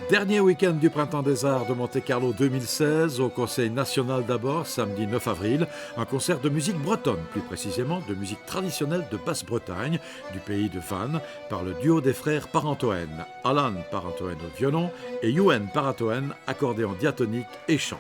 Dernier week-end du Printemps des Arts de Monte-Carlo 2016, au Conseil national d'abord, samedi 9 avril, un concert de musique bretonne, plus précisément de musique traditionnelle de Basse-Bretagne, du pays de Vannes, par le duo des frères Parantoen, Alan Parantoen au violon et Youen Parantoen, accordéon diatonique et chant.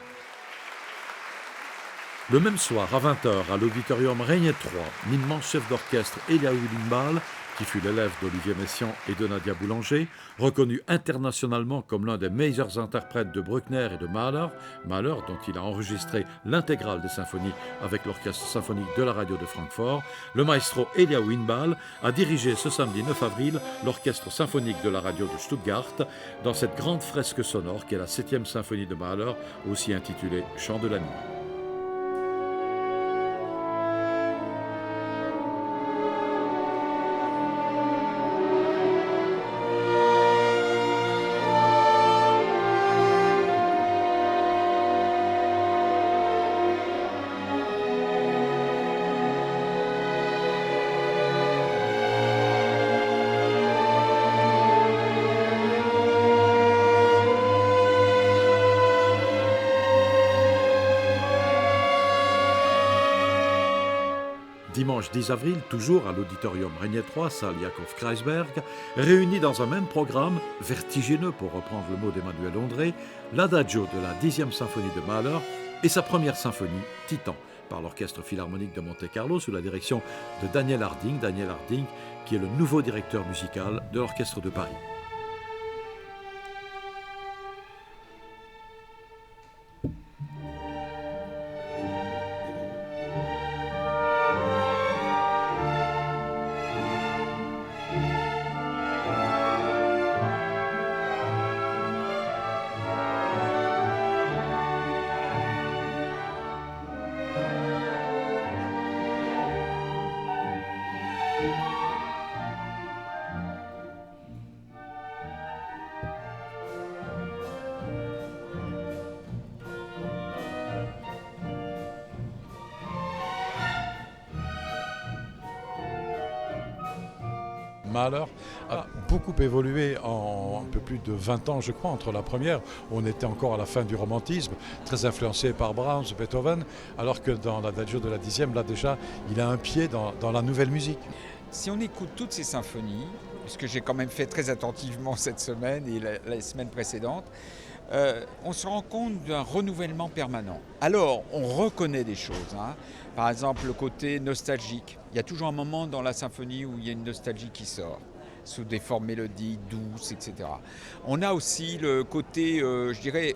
Le même soir, à 20h, à l'auditorium Régnier 3, l'immense chef d'orchestre Elia Wimbal, qui fut l'élève d'Olivier Messiaen et de Nadia Boulanger, reconnu internationalement comme l'un des meilleurs interprètes de Bruckner et de Mahler, Mahler dont il a enregistré l'intégrale des symphonies avec l'Orchestre symphonique de la radio de Francfort, le maestro Elia Wimbal a dirigé ce samedi 9 avril l'Orchestre symphonique de la radio de Stuttgart dans cette grande fresque sonore qu'est la 7e symphonie de Mahler, aussi intitulée Chant de la nuit. Dimanche 10 avril, toujours à l'auditorium Régnier 3, salle Yakov Kreisberg, réunis dans un même programme, vertigineux pour reprendre le mot d'Emmanuel Ondré, l'adagio de la 10e symphonie de Mahler et sa première symphonie, Titan, par l'Orchestre philharmonique de Monte-Carlo sous la direction de Daniel Harding, qui est le nouveau directeur musical de l'Orchestre de Paris. Mahler a beaucoup évolué en un peu plus de 20 ans, je crois, entre la première, où on était encore à la fin du romantisme, très influencé par Brahms, Beethoven, alors que dans l'adagio de la 10e, là déjà, il a un pied dans la nouvelle musique. Si on écoute toutes ces symphonies, ce que j'ai quand même fait très attentivement cette semaine et la semaine précédente, on se rend compte d'un renouvellement permanent. Alors, on reconnaît des choses, hein. Par exemple, le côté nostalgique. Il y a toujours un moment dans la symphonie où il y a une nostalgie qui sort, sous des formes mélodiques douces, etc. On a aussi le côté, je dirais,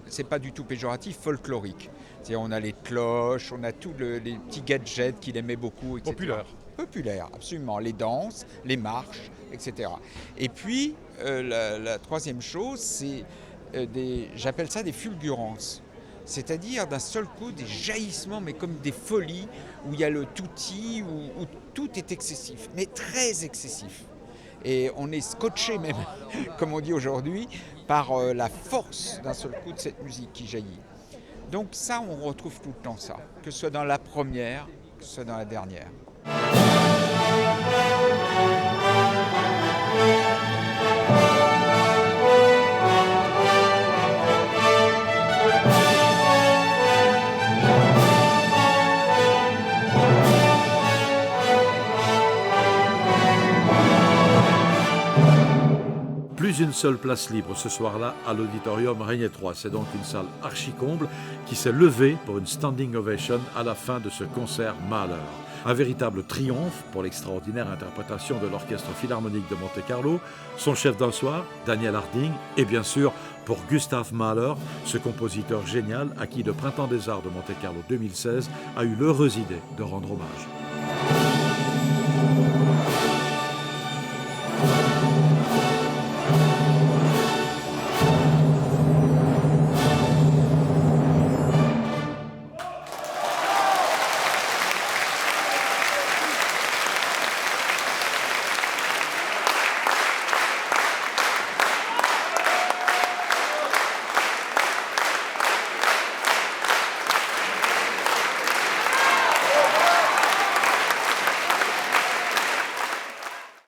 c'est pas du tout péjoratif, folklorique. C'est-à-dire, on a les cloches, on a tous les petits gadgets qu'il aimait beaucoup, etc. Populaire, absolument. Les danses, les marches, etc. Et puis, la troisième chose, c'est j'appelle ça des fulgurances. C'est-à-dire d'un seul coup des jaillissements, mais comme des folies, où il y a le tutti, où tout est excessif, mais très excessif. Et on est scotché même, comme on dit aujourd'hui, par la force d'un seul coup de cette musique qui jaillit. Donc ça, on retrouve tout le temps ça, que ce soit dans la première, que ce soit dans la dernière. Plus une seule place libre ce soir-là à l'auditorium Régnier 3. C'est donc une salle archi-comble qui s'est levée pour une standing ovation à la fin de ce concert Mahler. Un véritable triomphe pour l'extraordinaire interprétation de l'Orchestre philharmonique de Monte-Carlo, son chef d'un soir, Daniel Harding, et bien sûr pour Gustav Mahler, ce compositeur génial à qui le Printemps des Arts de Monte-Carlo 2016 a eu l'heureuse idée de rendre hommage.